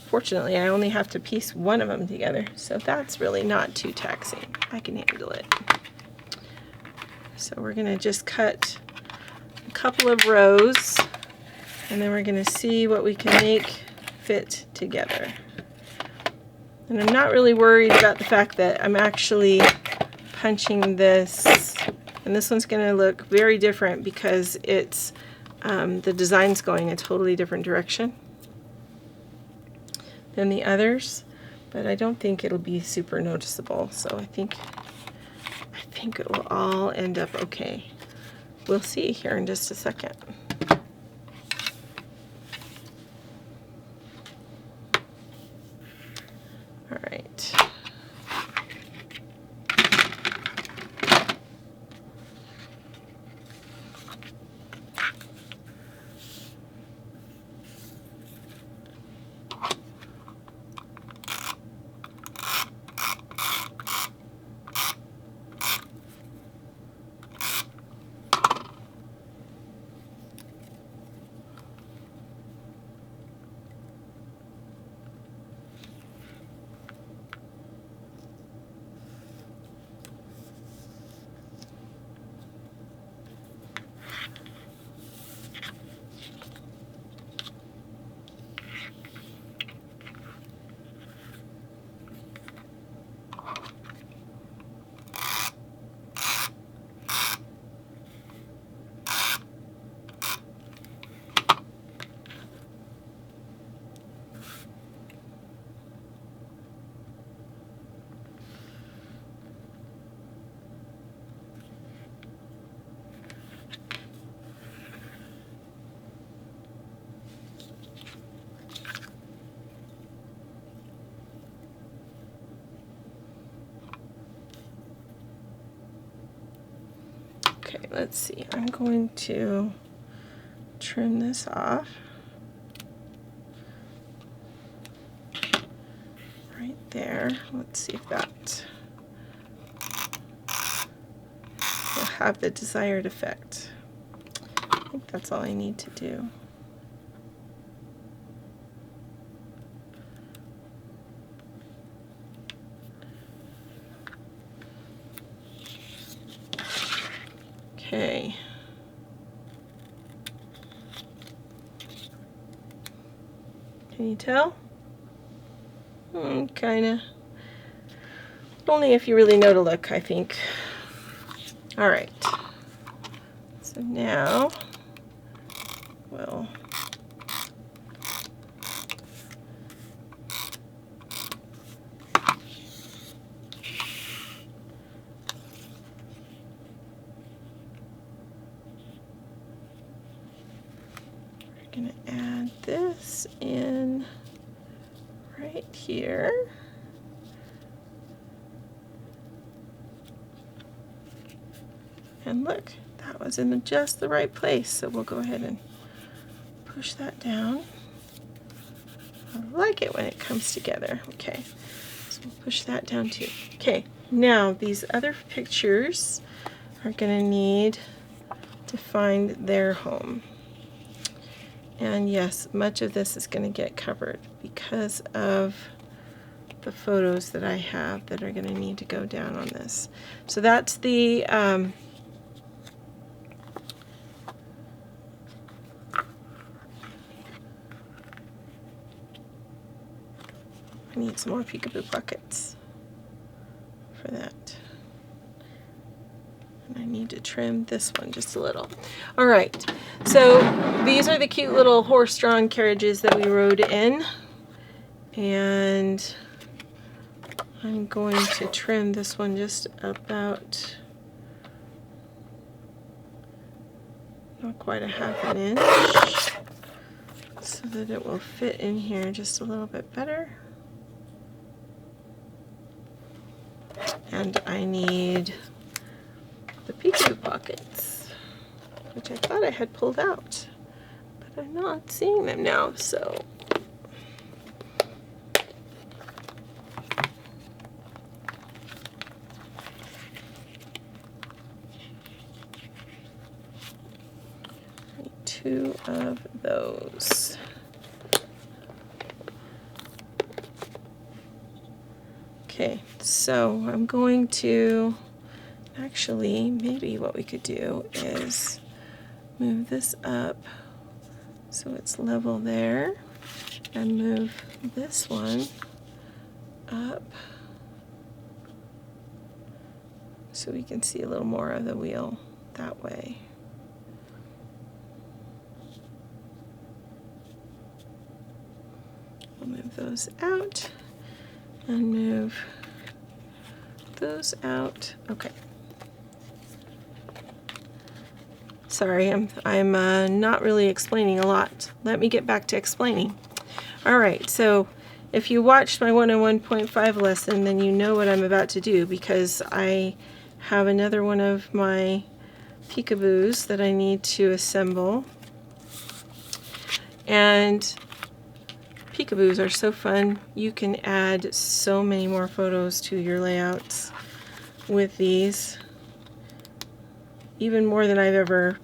Fortunately, I only have to piece one of them together, so that's really not too taxing. I can handle it. So we're going to just cut a couple of rows, and then we're going to see what we can make fit together. And I'm not really worried about the fact that I'm actually punching this, and this one's going to look very different because it's the design's going a totally different direction than the others, but I don't think it'll be super noticeable, so I think it will all end up okay. We'll see here in just a second. All right. Okay, let's see. I'm going to trim this off. Right there. Let's see if that will have the desired effect. I think that's all I need to do. Okay. Can you tell? Kinda. Only if you really know to look, I think. Alright. So now we'll going to add this in right here. And look, that was in just the right place. So we'll go ahead and push that down. I like it when it comes together. Okay, so we'll push that down too. Okay, now these other pictures are going to need to find their home. And yes, much of this is going to get covered because of the photos that I have that are going to need to go down on this. So that's the I need some more peekaboo buckets for that. And I need to trim this one just a little. All right, so these are the cute little horse-drawn carriages that we rode in. And I'm going to trim this one just about, not quite a half an inch, so that it will fit in here just a little bit better. And I need the peekaboo pockets, which I thought I had pulled out, but I'm not seeing them now, so. I need 2 of those. Okay, so I'm going to, actually, maybe what we could do is move this up so it's level there, and move this one up so we can see a little more of the wheel that way. We'll move those out and move those out. Okay. Sorry, I'm not really explaining a lot. Let me get back to explaining. All right, so if you watched my 101.5 lesson, then you know what I'm about to do, because I have another one of my peekaboos that I need to assemble. And peekaboos are so fun. You can add so many more photos to your layouts with these, even more than I've ever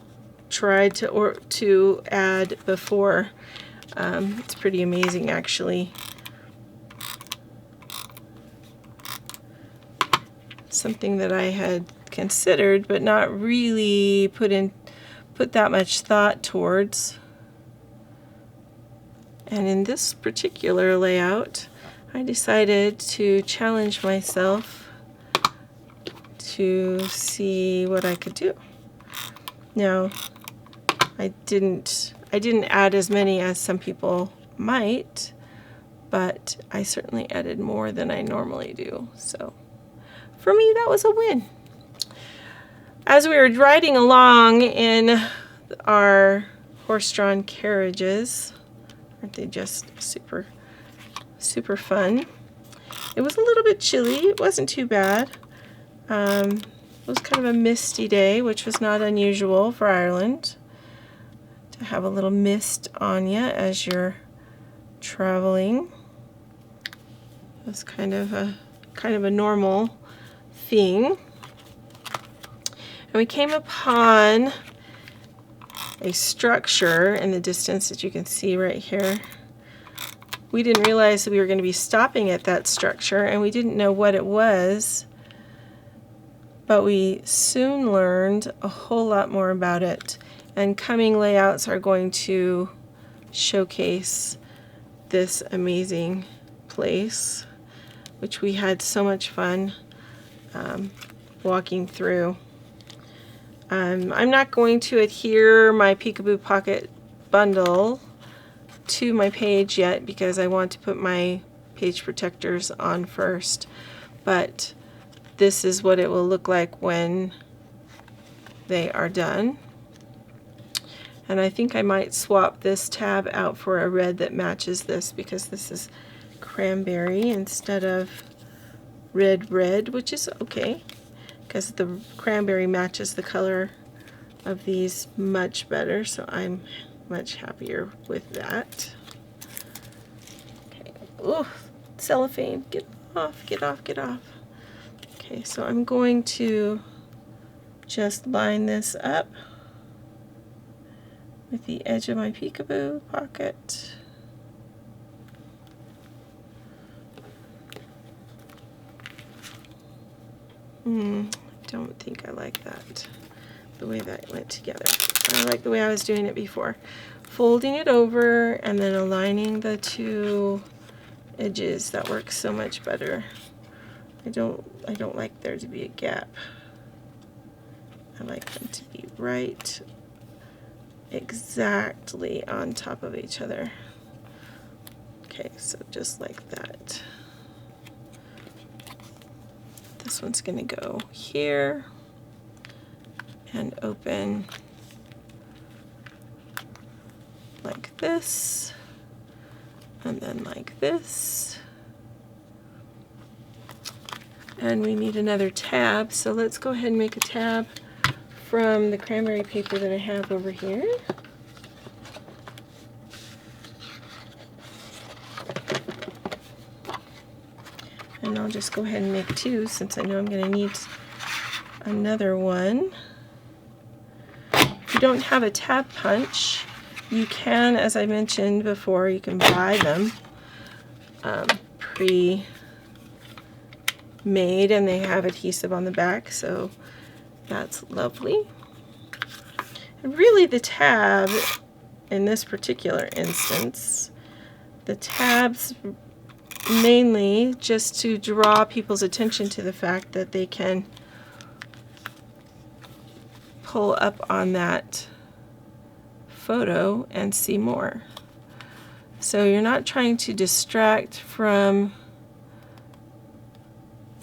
tried to add before. It's pretty amazing, actually. Something that I had considered but not really put that much thought towards. And in this particular layout, I decided to challenge myself to see what I could do. Now, I didn't add as many as some people might, but I certainly added more than I normally do. So for me, that was a win. As we were riding along in our horse-drawn carriages, aren't they just super, super fun? It was a little bit chilly. It wasn't too bad. It was kind of a misty day, which was not unusual for Ireland, to have a little mist on you as you're traveling. It's kind of a normal thing. And we came upon a structure in the distance that you can see right here. We didn't realize that we were going to be stopping at that structure, and we didn't know what it was, but we soon learned a whole lot more about it. And coming layouts are going to showcase this amazing place, which we had so much fun walking through. I'm not going to adhere my Peekaboo Pocket bundle to my page yet because I want to put my page protectors on first, but this is what it will look like when they are done. And I think I might swap this tab out for a red that matches this, because this is cranberry instead of red, which is okay because the cranberry matches the color of these much better, so I'm much happier with that. Okay. Oh, cellophane, get off, get off, get off. Okay, so I'm going to just line this up with the edge of my Peekaboo Pocket. I don't think I like that, the way that went together. I like the way I was doing it before. Folding it over and then aligning the two edges. That works so much better. I don't like there to be a gap. I like them to be right exactly on top of each other. Okay, so just like that. This one's going to go here and open like this, and then like this. And we need another tab, so let's go ahead and make a tab from the cranberry paper that I have over here. And I'll just go ahead and make two, since I know I'm going to need another one. If you don't have a tab punch, you can, as I mentioned before, you can buy them pre-made, and they have adhesive on the back, so that's lovely. And really the tab, in this particular instance, the tabs mainly just to draw people's attention to the fact that they can pull up on that photo and see more. So you're not trying to distract from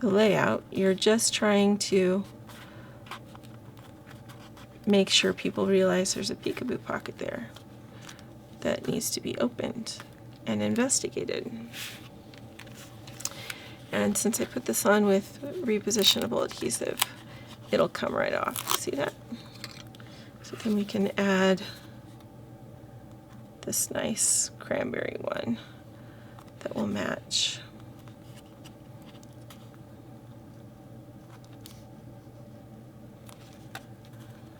the layout, you're just trying to make sure people realize there's a Peekaboo Pocket there that needs to be opened and investigated. And since I put this on with repositionable adhesive, it'll come right off. See that? So then we can add this nice cranberry one that will match.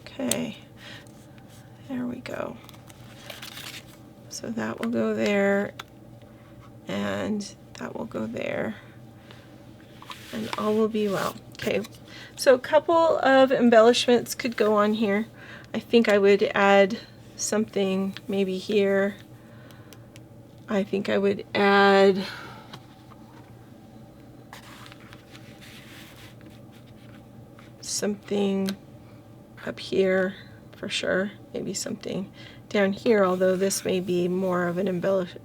Okay, there we go. So that will go there, and that will go there, and all will be well. Okay, so a couple of embellishments could go on here. I think I would add something maybe here. I think I would add something up here for sure, maybe something down here, although this may be more of an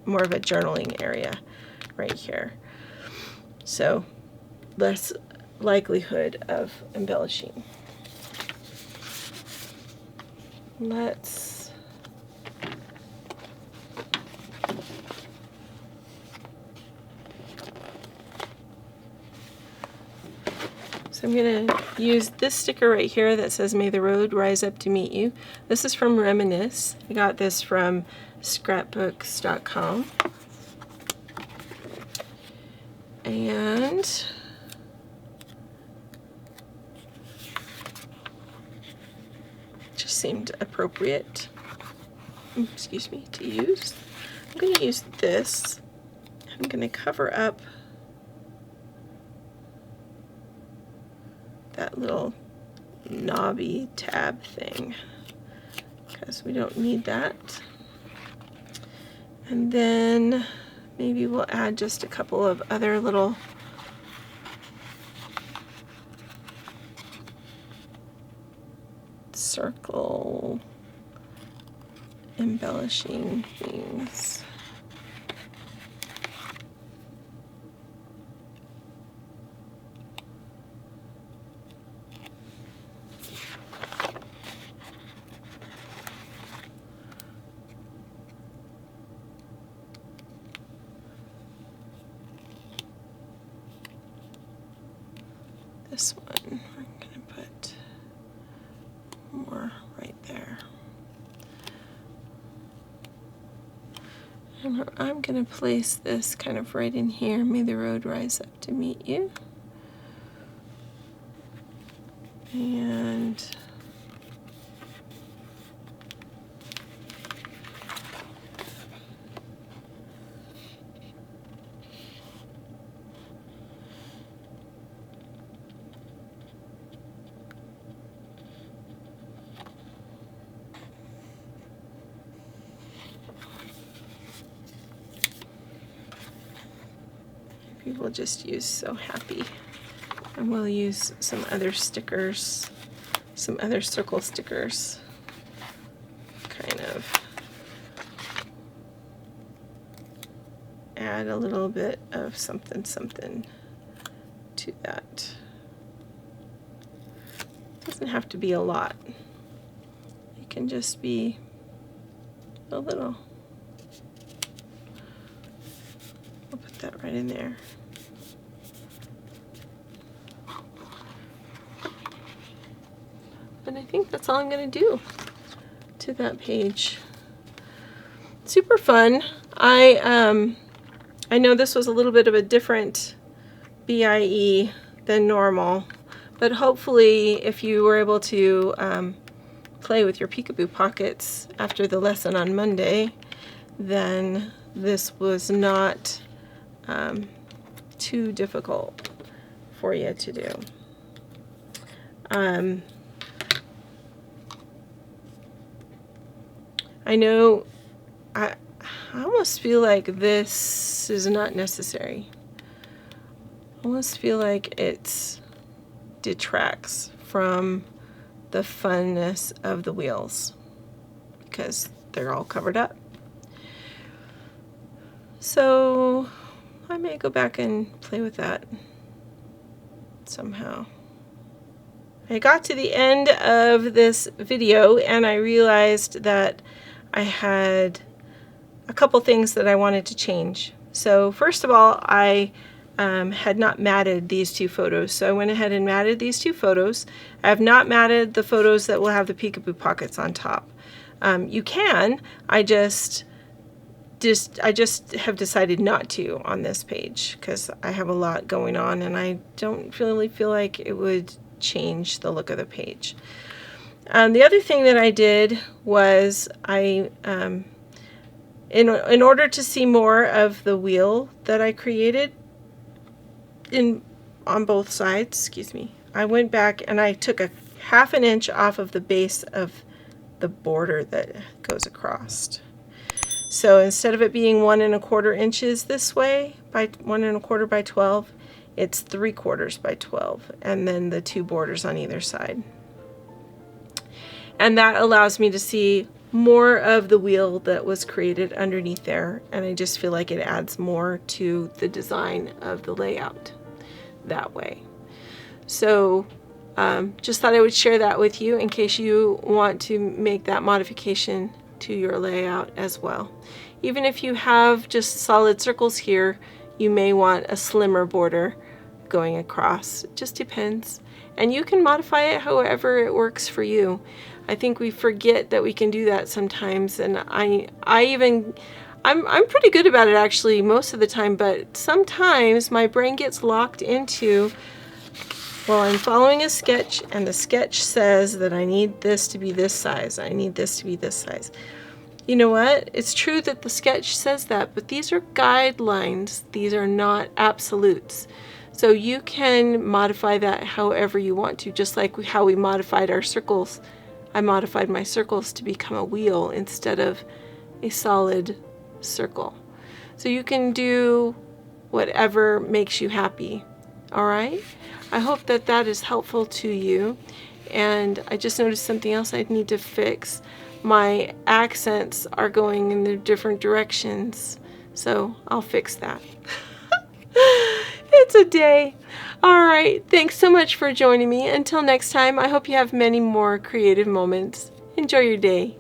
more of a journaling area right here. So less likelihood of embellishing. Let's So I'm going to use this sticker right here that says, "May the road rise up to meet you." This is from Reminisce. I got this from scrapbooks.com. And just seemed appropriate, excuse me, to use. I'm going to use this. I'm going to cover up that little knobby tab thing because we don't need that. And then maybe we'll add just a couple of other little circle embellishing things. This one, I'm going to put more right there. And I'm going to place this kind of right in here. May the road rise up to meet you. And people just use "so happy." And we'll use some other stickers, some other circle stickers, kind of add a little bit of something something to that. Doesn't have to be a lot. It can just be a little. I'll put that right in there. And I think that's all I'm going to do to that page. Super fun. I know this was a little bit of a different BIE than normal, but hopefully if you were able to play with your peekaboo pockets after the lesson on Monday, then this was not too difficult for you to do. I know I almost feel like this is not necessary. I almost feel like it detracts from the funness of the wheels because they're all covered up. So I may go back and play with that somehow. I got to the end of this video and I realized that I had a couple things that I wanted to change. So first of all, I had not matted these two photos. So I went ahead and matted these two photos. I have not matted the photos that will have the peekaboo pockets on top. You can, I just have decided not to on this page because I have a lot going on and I don't really feel like it would change the look of the page. The other thing that I did was I, in order to see more of the wheel that I created on both sides, excuse me, I went back and I took a 1/2 inch off of the base of the border that goes across. So instead of it being 1 1/4 inches this way by 1 1/4 by 12, it's 3/4 by 12, and then the two borders on either side. And that allows me to see more of the wheel that was created underneath there, and I just feel like it adds more to the design of the layout that way. So just thought I would share that with you in case you want to make that modification to your layout as well. Even if you have just solid circles here, you may want a slimmer border going across. It just depends. and you can modify it however it works for you. I think we forget that we can do that sometimes, and I'm pretty good about it actually most of the time, but sometimes my brain gets locked into, well, I'm following a sketch and the sketch says that I need this to be this size. I need this to be this size. You know what? It's true that the sketch says that, but these are guidelines. These are not absolutes. So you can modify that however you want to, just like how we modified our circles. I modified my circles to become a wheel instead of a solid circle. So you can do whatever makes you happy. All right? I hope that that is helpful to you. And I just noticed something else I need to fix. My accents are going in the different directions, so I'll fix that. It's a day. All right. Thanks so much for joining me. Until next time, I hope you have many more creative moments. Enjoy your day.